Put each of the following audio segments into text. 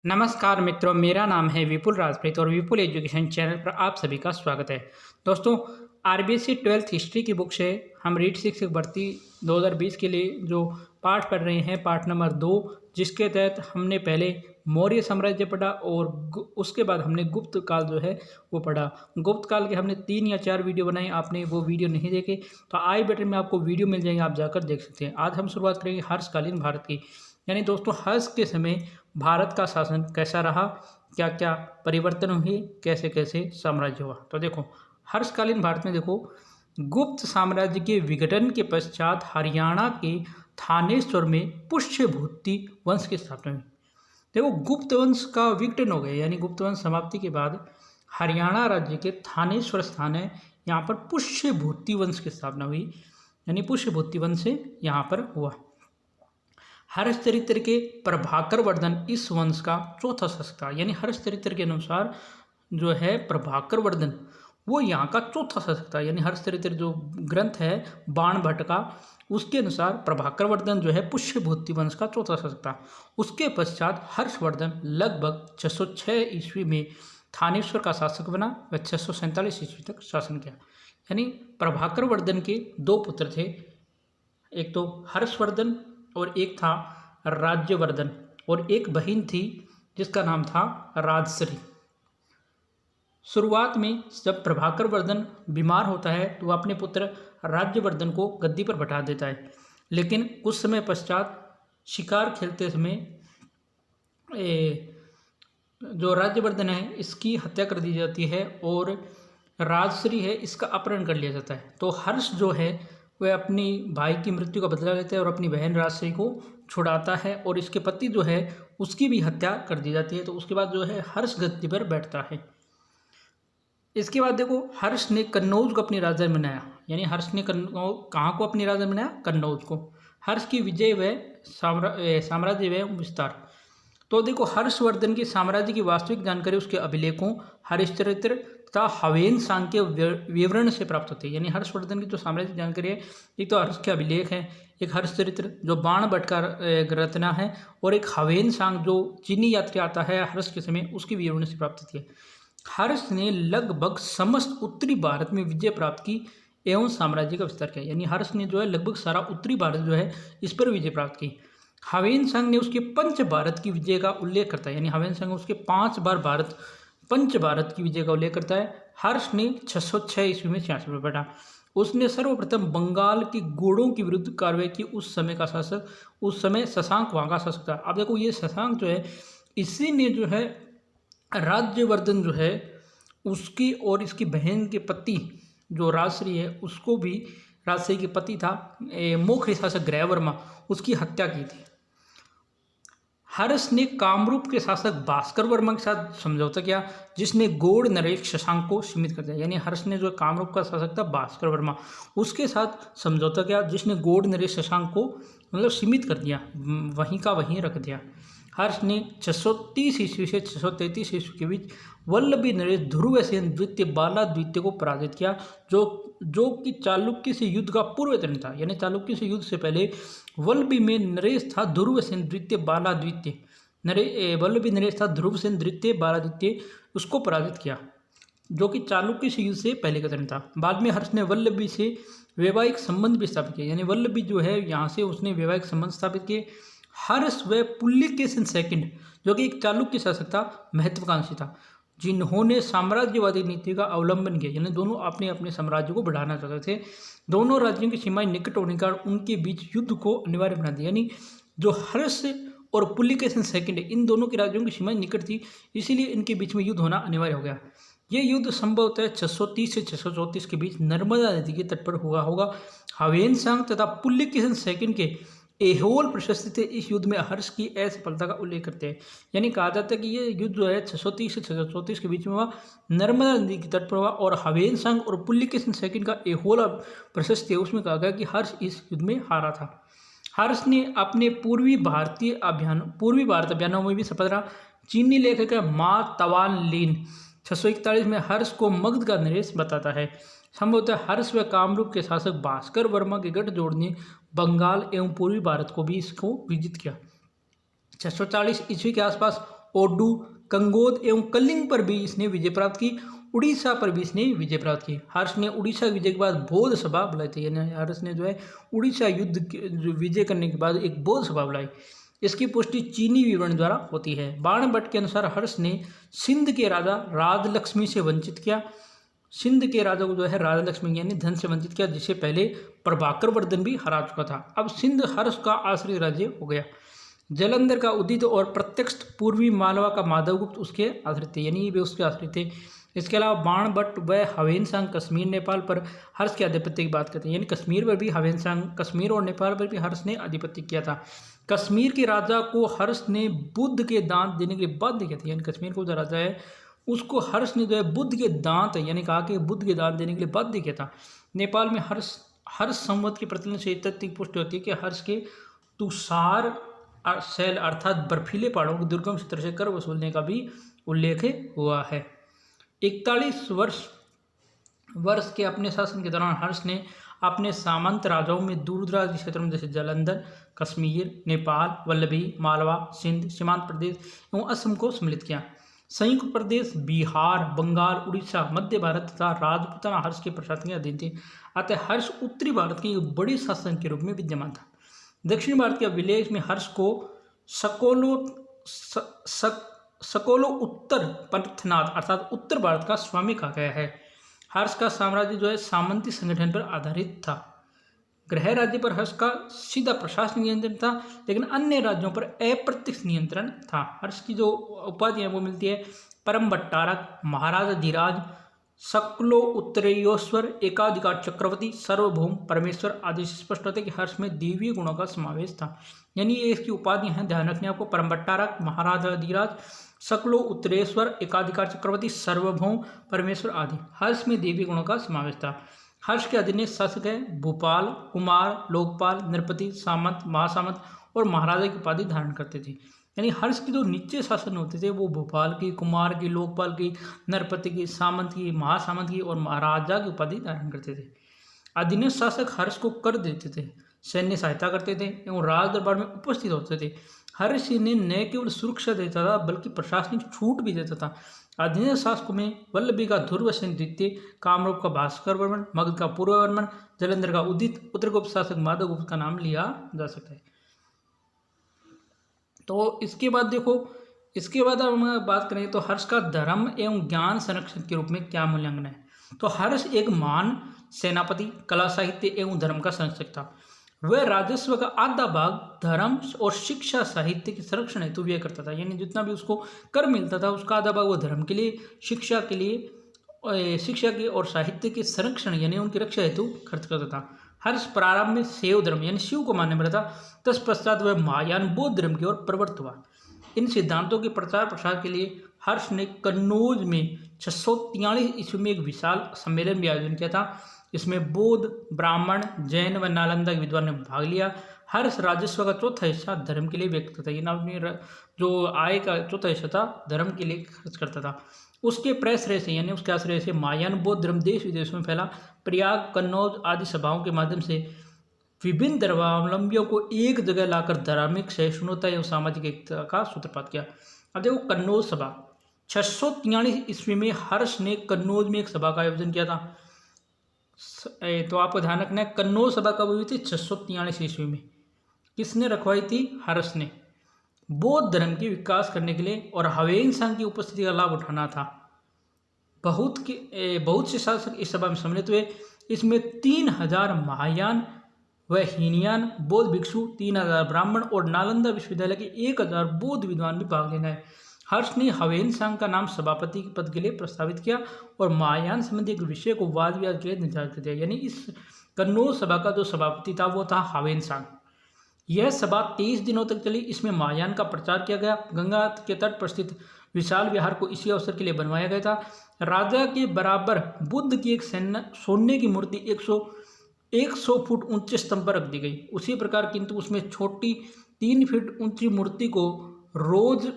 नमस्कार मित्रों, मेरा नाम है विपुल राजप्रीत और विपुल एजुकेशन चैनल पर आप सभी का स्वागत है। दोस्तों, आरबीएससी 12th हिस्ट्री की बुक से हम रीट शिक्षक भर्ती 2020 के लिए जो पाठ पढ़ रहे हैं, पाठ नंबर 2, जिसके तहत हमने पहले मौर्य साम्राज्य पढ़ा और उसके बाद हमने गुप्त काल जो है वो पढ़ा। गुप्त काल के हमने 3 या 4 वीडियो बनाए, आपने वो वीडियो नहीं देखे तो आई बटन में आपको वीडियो मिल जाएंगे, आप जाकर देख सकते हैं। आज हम शुरुआत करेंगे हर्षकालीन भारत की, यानी दोस्तों हर्ष के समय भारत का शासन कैसा रहा, क्या क्या परिवर्तन हुए, कैसे कैसे साम्राज्य हुआ। तो देखो, हर्षकालीन भारत में देखो, गुप्त साम्राज्य के विघटन के पश्चात हरियाणा के थानेश्वर में पुष्यभूति वंश की स्थापना हुई। देखो, गुप्त वंश का विघटन हो गया, यानी गुप्त वंश समाप्ति के बाद हरियाणा राज्य के थानेश्वर स्थान है, यहाँ पर पुष्यभूति वंश की स्थापना हुई, यानी पुष्यभूति वंश से यहाँ पर हुआ। हर्षचरित्र के प्रभाकर वर्धन इस वंश का चौथा शासक था, यानी हर्षचरित्र के अनुसार जो है प्रभाकर वर्धन वो यहाँ का चौथा शासक था। यानी हर्षचरित्र जो ग्रंथ है बाण भट्ट का, उसके अनुसार प्रभाकर वर्धन जो है पुष्यभूति वंश का चौथा शासक था। उसके पश्चात हर्षवर्धन लगभग 606 ईस्वी में थानेश्वर का शासक बना व 647 ईस्वी तक शासन किया। यानी प्रभाकर वर्धन के 2 पुत्र थे, एक तो हर्षवर्धन और एक था राज्यवर्धन, और एक बहन थी जिसका नाम था राजश्री। शुरुआत में जब प्रभाकर वर्धन बीमार होता है तो वह अपने पुत्र राज्यवर्धन को गद्दी पर बैठा देता है, लेकिन कुछ समय पश्चात शिकार खेलते समय जो राज्यवर्धन है इसकी हत्या कर दी जाती है और राजश्री है इसका अपहरण कर लिया जाता है। तो हर्ष जो है वह अपनी भाई की मृत्यु का बदला लेता है और अपनी बहन राजश्री को छुड़ाता है, और इसके पति जो है उसकी भी हत्या कर दी जाती है। तो उसके बाद जो है हर्ष गद्दी पर बैठता है। इसके बाद देखो, हर्ष ने कन्नौज को अपनी राजधानी बनाया, यानी हर्ष ने कहाँ को अपनी राजधानी बनाया? कन्नौज को। हर्ष की विजय व साम्राज्य व विस्तार। तो देखो, हर्षवर्धन की साम्राज्य की वास्तविक जानकारी उसके अभिलेखों हरिश्चरित्र तथा हवेन सांग के विवरण से प्राप्त होती है। यानी हर्षवर्धन की जो साम्राज्य की जानकारी है, एक तो हर्ष के अभिलेख है, एक हर्षचरित्र जो बाण भट्ट का रचना है, और एक हवेन सांग जो चीनी यात्री आता है हर्ष के समय, उसकी विवरण से प्राप्त होती है। हर्ष ने लगभग समस्त उत्तरी भारत में विजय प्राप्त की एवं साम्राज्य का विस्तार किया। यानी हर्ष ने जो है लगभग सारा उत्तरी भारत जो है इस पर विजय प्राप्त की। हवेन सांग ने उसके पंच भारत की विजय का उल्लेख करता है, यानी हवेन सांग उसके 5 बार पंच भारत की विजय का उल्लेख करता है। हर्ष ने 606 ईस्वी में 86 में बैठा। उसने सर्वप्रथम बंगाल के गोड़ों के विरुद्ध कार्रवाई की। उस समय शशांक वहाँ का शासक था। अब देखो, ये शशांक जो है इसी ने जो है राज्यवर्धन जो है उसकी और इसकी बहन के पति जो राजश्री है उसको भी, राजश्री के पति था मोख शासक ग्रहवर्मा, उसकी हत्या की थी। हर्ष ने कामरूप के शासक भास्कर वर्मा के साथ समझौता किया, जिसने गौड़ नरेश शशांक को सीमित कर दिया। यानी हर्ष ने जो कामरूप का शासक था भास्कर वर्मा, उसके साथ समझौता किया, जिसने गौड़ नरेश शशांक को मतलब सीमित कर दिया, वहीं का वहीं रख दिया। हर्ष ने 630 ईस्वी से 633 ईस्वी के बीच वल्लभी नरेश ध्रुवसेन द्वितीय बाला द्वितीय को पराजित किया, जो कि चालुक्य से युद्ध का पूर्वतन था। यानी चालुक्य से युद्ध से पहले वल्लभी में नरेश था ध्रुवसेन द्वितीय बाला द्वितीय, वल्लभी नरेश था ध्रुवसेन द्वितीय बाला द्वितीय, उसको पराजित किया, जो कि चालुक्य से युद्ध से पहले का दिन था। बाद में हर्ष ने वल्लभी से वैवाहिक संबंध भी स्थापित किए, यानी वल्लभी जो है यहाँ से उसने वैवाहिक संबंध स्थापित किए। हर्ष व पुलकेशिन सेकंड, जो कि एक चालुक्य शासक था, महत्वाकांक्षी था, जिन्होंने साम्राज्यवादी नीति का अवलंबन किया। यानी दोनों अपने अपने साम्राज्य को बढ़ाना चाहते थे। दोनों राज्यों की सीमाएं निकट होने के कारण उनके बीच युद्ध को अनिवार्य बना दिया। यानी जो हर्ष और पुलकेशिन सेकंड, इन दोनों के राज्यों की सीमाएं निकट थी, इसीलिए इनके बीच में युद्ध होना अनिवार्य हो गया। यह युद्ध संभवतः 630 से 634 के बीच नर्मदा नदी के तट पर हुआ होगा। हवेन सांग तथा पुलकेशिन सेकंड के एहोल प्रशस्ति थे इस युद्ध में हर्ष की असफलता का उल्लेख करते हैं। यानी कहा जाता है कि ये युद्ध जो है 630 से 634 के बीच में हुआ, नर्मदा नदी के तट पर हुआ, और हवेन सांग और पुलकेशिन सेकंड का एहोल प्रशस्ति है उसमें कहा गया कि हर्ष इस युद्ध में हारा था। हर्ष ने अपने पूर्वी भारत अभियानों में भी सफल रहा। चीनी लेखक मा तवान लीन 641 में हर्ष को मगध का नरेश बताता है। संभवतः हर्ष व कामरूप के शासक भास्कर वर्मा के गठजोड़ ने बंगाल एवं पूर्वी भारत को भी इसको विजित किया। 640 ईस्वी के आसपास ओडू, कंगोद एवं कलिंग पर भी इसने विजय प्राप्त की। उड़ीसा पर भी इसने विजय प्राप्त की। हर्ष ने उड़ीसा विजय के बाद बौद्ध सभा बुलाई थी, यानी हर्ष ने जो है उड़ीसा युद्ध जो विजय करने के बाद एक बौद्ध सभा बुलाई। इसकी पुष्टि चीनी विवरण द्वारा होती है। बाणभट्ट के अनुसार हर्ष ने सिंध के राजा राजलक्ष्मी से वंचित किया। सिंध के राजा को जो है राजलक्ष्मी यानी धन से वंचित किया, जिसे पहले प्रभाकर वर्धन भी हरा चुका था। अब सिंध हर्ष का आश्रित राज्य हो गया। जालंधर का उदित और प्रत्यक्ष पूर्वी मालवा का माधवगुप्त उसके आश्रित थे, यानी वे उसके आश्रित थे। इसके अलावा बाणभट्ट व हवेनसांग कश्मीर नेपाल पर हर्ष के आधिपत्य की बात करते हैं, यानी कश्मीर पर भी हवेनसांग, कश्मीर और नेपाल पर भी हर्ष ने आधिपत्य किया था। कश्मीर के राजा को हर्ष ने बुद्ध के दांत देने के लिए बाध्य किया था, यानी कश्मीर को जो राजा है उसको हर्ष ने जो है बुद्ध के दांत यानी कहा कि बुद्ध के दांत देने के लिए बाध्य किया था। नेपाल में हर्ष संवत के प्रचलन से तथ्य की पुष्टि होती है कि हर्ष के तुषार शैल अर्थात बर्फीले पहाड़ों के दुर्गम क्षेत्र से कर वसूलने का भी उल्लेख हुआ है। 41 वर्ष के अपने शासन के दौरान हर्ष ने अपने सामंत राजाओं में दूरदराज के क्षेत्रों में जैसे जालंधर, कश्मीर, नेपाल, वल्लभी, मालवा, सिंध, सीमांत प्रदेश एवं असम को सम्मिलित किया। संयुक्त प्रदेश, बिहार, बंगाल, उड़ीसा, मध्य भारत तथा राजपूताना हर्ष के प्रशासन के अधीन थे। अतः हर्ष उत्तरी भारत के एक बड़े शासन के रूप में विद्यमान था। दक्षिण भारत के अभिलेख में हर्ष को सकोलो उत्तर पंथनाथ अर्थात उत्तर भारत का स्वामी कहा गया है। हर्ष का साम्राज्य जो है सामंती संगठन पर आधारित था। गृह राज्य पर हर्ष का सीधा प्रशासनिक नियंत्रण था, लेकिन अन्य राज्यों पर अप्रत्यक्ष नियंत्रण था। हर्ष की जो उपाधि है वो मिलती है परम भट्टारक, महाराजाधिराज, सकलो उत्तरेश्वर, एकाधिकार चक्रवर्ती, सार्वभौम, परमेश्वर आदि से स्पष्ट होता है कि हर्ष में देवीय गुणों का समावेश था। यानी ये इसकी उपाधियां हैं, ध्यान रखने आपको, परम भट्टारक, महाराजाधिराज, सकलो उत्तरेश्वर, एकाधिकार चक्रवर्ती, सार्वभौम, परमेश्वर आदि। हर्ष में देवी गुणों का समावेश था। हर्ष के अधीनस्थ शासक है भूपाल, कुमार, लोकपाल, नृपति, सामंत, महासामंत और महाराजा की उपाधि धारण करते थे। यानी हर्ष की जो नीचे शासन होते थे वो भोपाल की, कुमार की, लोकपाल की, नरपति की, सामंत की, महासामंत की और महाराजा की उपाधि धारण करते थे। अधीनस्थ शासक हर्ष को कर देते थे, सैन्य सहायता करते थे एवं राज दरबार में उपस्थित होते थे। हर्ष ने न केवल सुरक्षा देता था बल्कि प्रशासनिक छूट भी देता था। अधीनस्थ शासकों में वल्लभी का ध्रुवसेन द्वितीय, कामरूप का भास्कर वर्मन, मगध का पूर्ववर्मन, जालंधर का उदित, उत्तरगुप्त शासक माधवगुप्त का नाम लिया जा सकता है। तो इसके बाद देखो, इसके बाद हम बात करें तो हर्ष का धर्म एवं ज्ञान संरक्षण के रूप में क्या मूल्यांकन है। तो हर्ष एक महान सेनापति, कला, साहित्य एवं धर्म का संरक्षक था। वह राजस्व का आधा भाग धर्म और शिक्षा साहित्य के संरक्षण हेतु व्यय करता था। यानी जितना भी उसको कर मिलता था उसका आधा भाग वो धर्म के लिए, शिक्षा के लिए, शिक्षा के और साहित्य के संरक्षण यानी उनकी रक्षा हेतु खर्च करता था। हर्ष प्रारंभ में शैव धर्म यानी शिव को मानने वाला था। तत्पश्चात वह महायान बौद्ध धर्म की ओर प्रवृत्त हुआ। इन सिद्धांतों के प्रचार प्रसार के लिए हर्ष ने कन्नौज में 643 ईस्वी में एक विशाल सम्मेलन भी आयोजन किया था। इसमें बौद्ध, ब्राह्मण, जैन व नालंदा के विद्वान ने भाग लिया। हर्ष राजस्व का चौथा हिस्सा धर्म के लिए व्यक्त करता था। ये अपनी जो आय का चौथा हिस्सा था धर्म के लिए खर्च करता था। उसके प्रश्रय से यानी उसके आश्रय से महायान बौद्ध धर्म देश विदेश में फैला। प्रयाग, कन्नौज आदि सभाओं के माध्यम से विभिन्न धर्मावलंबियों को एक जगह लाकर धार्मिक सहिष्णुता एवं सामाजिक एकता का सूत्रपात किया। अब देखो कन्नौज सभा 643 ईस्वी में हर्ष ने कन्नौज में एक सभा का आयोजन किया था। तो आपको ध्यान रखना है कन्नौज सभा कब हुई थी? 643 ईस्वी में। किसने रखवाई थी? हर्ष ने। बौद्ध धर्म के विकास करने के लिए और हवेनसांग की उपस्थिति का लाभ उठाना था। बहुत से शासक इस सभा में सम्मिलित हुए। इसमें 3000 महायान व हीनयान बौद्ध भिक्षु, 3000 ब्राह्मण और नालंदा विश्वविद्यालय के 1000 बौद्ध विद्वान भी भाग लेना है। हर्ष ने हवेनसांग का नाम सभापति के पद के लिए प्रस्तावित किया और महायान संबंधी एक विषय को वाद विवाद के लिए निर्धारित कर दिया। यानी इस कन्नौज सभा का जो सभापति था वो था हवेनसांग। यह सभा 23 दिनों तक चली। इसमें महायान का प्रचार किया गया। गंगा के तट पर स्थित विशाल विहार को इसी अवसर के लिए बनवाया गया था। राजा के बराबर बुद्ध की एक सोने की मूर्ति 100 फुट ऊंचे स्तंभ पर रख दी गई। उसी प्रकार किंतु उसमें छोटी 3 फीट ऊंची मूर्ति को रोज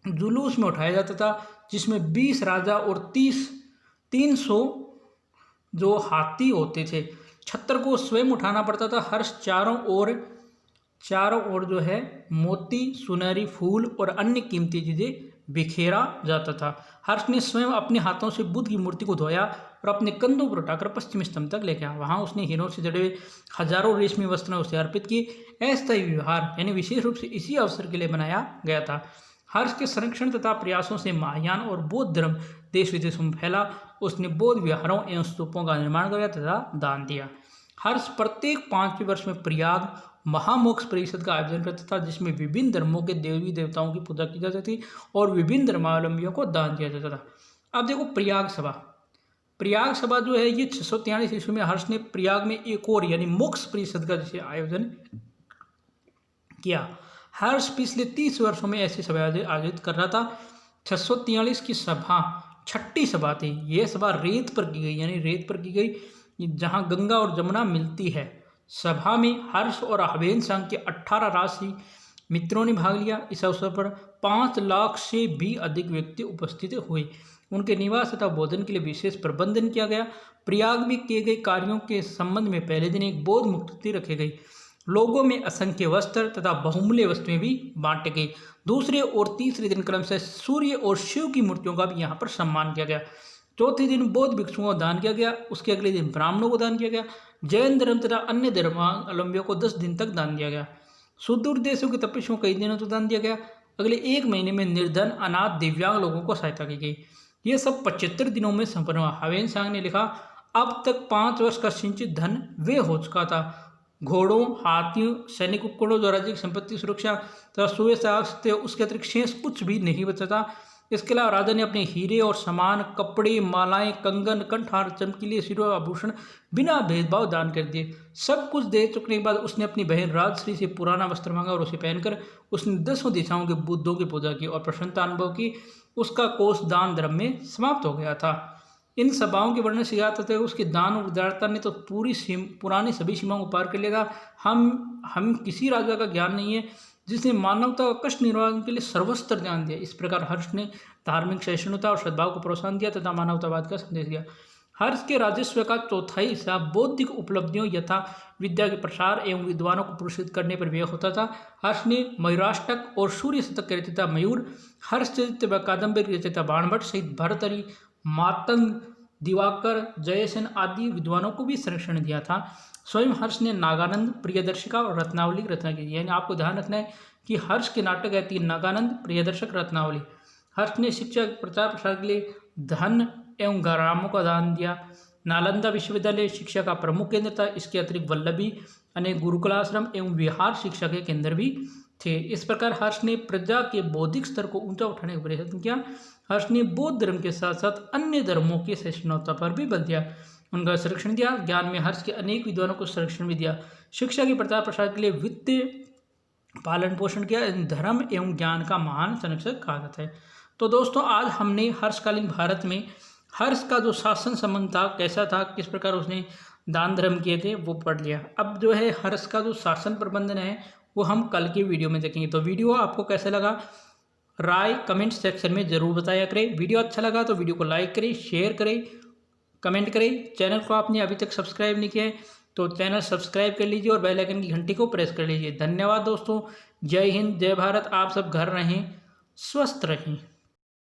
जुलूस में उठाया जाता था, जिसमें 20 राजा और 300 जो हाथी होते थे। छत्र को स्वयं उठाना पड़ता था। हर्ष चारों ओर चारों ओर जो है मोती, सुनहरी फूल और अन्य कीमती चीजें बिखेरा जाता था। हर्ष ने स्वयं अपने हाथों से बुद्ध की मूर्ति को धोया और अपने कंधों पर उठाकर पश्चिमी स्तंभ तक ले गया। वहां उसने हीरों से जड़े हुए हजारों रेशमी वस्त्र उसे अर्पित किए। अस्थायी व्यवहार यानी विशेष रूप से इसी अवसर के लिए बनाया गया था। हर्ष के संरक्षण तथा प्रयासों से महायान और बौद्ध धर्म देश विदेशों में फैला। उसने बौद्ध विहारों एवं स्तूपों का निर्माण किया तथा दान दिया। हर्ष प्रत्येक 5वें वर्ष में प्रयाग महामोक्ष परिषद का आयोजन करता था, जिसमें विभिन्न धर्मों के देवी देवताओं की पूजा की जाती थी और विभिन्न धर्मावलंबियों को दान दिया जाता था। अब देखो प्रयाग सभा। प्रयाग सभा जो है ये 643 ईस्वी में हर्ष ने प्रयाग में एक और यानी मोक्ष परिषद का जैसे आयोजन किया। हर्ष पिछले 30 वर्षों में ऐसी सभा आयोजित कर रहा था। 643 की सभा छठी सभा थी। यह सभा रेत पर की गई, यानी रेत पर की गई जहां गंगा और जमुना मिलती है। सभा में हर्ष और हवेन संघ के 18 राशि मित्रों ने भाग लिया। इस अवसर पर 5 लाख से भी अधिक व्यक्ति उपस्थित हुए। उनके निवास तथा भोजन के लिए विशेष प्रबंधन किया गया। प्रयाग में किए गए कार्यों के संबंध में पहले दिन एक बौद्ध मूर्ति रखी गई। लोगों में असंख्य वस्त्र तथा बहुमूल्य वस्तुएं भी बांटे गई। दूसरे और तीसरे दिन क्रम से सूर्य और शिव की मूर्तियों का भी यहाँ पर सम्मान किया गया। चौथे दिन बौद्ध भिक्षुओं को दान किया गया। उसके अगले दिन ब्राह्मणों को दान किया गया। जैन धर्म तथा अन्य धर्मावलंबियों को 10 दिन तक दान दिया गया। सुदूर देशों के तपस्वियों को कई दिनों तक दान दिया गया। अगले 1 महीने में निर्धन, अनाथ, दिव्यांग लोगों को सहायता की गई। यह सब 75 दिनों में संपन्न हुआ। हवेन सांग ने लिखा, अब तक 5 वर्ष का सिंचित धन वे हो चुका था। घोड़ों, हाथियों, सैनिक उपकरणों, जो राज्य की संपत्ति, सुरक्षा तथा सुव्यवस्था, उसके अतिरिक्त शेष कुछ भी नहीं बचा था। इसके अलावा राजा ने अपने हीरे और सामान, कपड़े, मालाएं, कंगन, कंठार, चमकीले सिरों आभूषण बिना भेदभाव दान कर दिए। सब कुछ दे चुकने के बाद उसने अपनी बहन राजश्री से पुराना वस्त्र मांगा और उसे पहनकर उसने 10 दिशाओं के बुद्धों की पूजा की और प्रसन्नता अनुभव की। उसका कोष दान धर्म में समाप्त हो गया था। इन सभाओं के वर्णन से याद आता है उसके दान और उदारता ने तो पुरानी सभी सीमाओं को पार कर लिया था। हम किसी राजा का ज्ञान नहीं है जिसने मानवता का कष्ट निवारण के लिए सर्वस्त्र ध्यान दिया। इस प्रकार हर्ष ने धार्मिक सहिष्णुता और सद्भाव को प्रोत्साहन दिया तथा मानवतावाद का संदेश दिया। हर्ष के राजस्व का चौथाई हिस्सा बौद्धिक उपलब्धियों यथा विद्या के प्रसार एवं विद्वानों को पुरस्कृत करने पर व्यय होता था। हर्ष ने मयूराष्टक और सूर्य शतक के रचयिता मयूर, हर्षचरित व कादम्बरी के रचयिता बाणभट्ट सहित भर्तृहरि, मातंग, दिवाकर, जयसेन आदि विद्वानों को भी संरक्षण दिया था। स्वयं हर्ष ने नागानंद, प्रियदर्शिका और रत्नावली की रचना की। यानी आपको ध्यान रखना है कि हर्ष के नाटक है 3: नागानंद, प्रियदर्शक, रत्नावली। हर्ष ने शिक्षा प्रचार प्रसार के लिए धन एवं ग्रामों का दान दिया। नालंदा विश्वविद्यालय शिक्षा का प्रमुख केंद्र था। इसके अतिरिक्त वल्लभी, अनेक गुरुकुलाश्रम एवं विहार शिक्षा के केंद्र भी थे। इस प्रकार हर्ष ने प्रजा के बौद्धिक स्तर को ऊंचा उठाने का प्रयत्न किया। हर्ष ने बौद्ध धर्म के साथ साथ अन्य धर्मों की सहिष्णुता पर भी बल दिया, उनका संरक्षण दिया। ज्ञान में हर्ष के अनेक विद्वानों को संरक्षण भी दिया। शिक्षा के प्रचार प्रसार के लिए वित्तीय पालन पोषण किया। धर्म एवं ज्ञान का महान संरक्षक कहा जाता है। तो दोस्तों, आज हमने हर्षकालीन भारत में हर्ष का जो शासन संबंध था, कैसा था, किस प्रकार उसने दान धर्म किए थे, वो पढ़ लिया। अब जो है हर्ष का जो शासन प्रबंधन है वो हम कल के वीडियो में देखेंगे। तो वीडियो आपको कैसा लगा राय कमेंट सेक्शन में ज़रूर बताया करें। वीडियो अच्छा लगा तो वीडियो को लाइक करें, शेयर करें, कमेंट करें। चैनल को आपने अभी तक सब्सक्राइब नहीं किया है तो चैनल सब्सक्राइब कर लीजिए और बेल आइकन की घंटी को प्रेस कर लीजिए। धन्यवाद दोस्तों। जय हिंद, जय भारत। आप सब घर रहें, स्वस्थ रहें।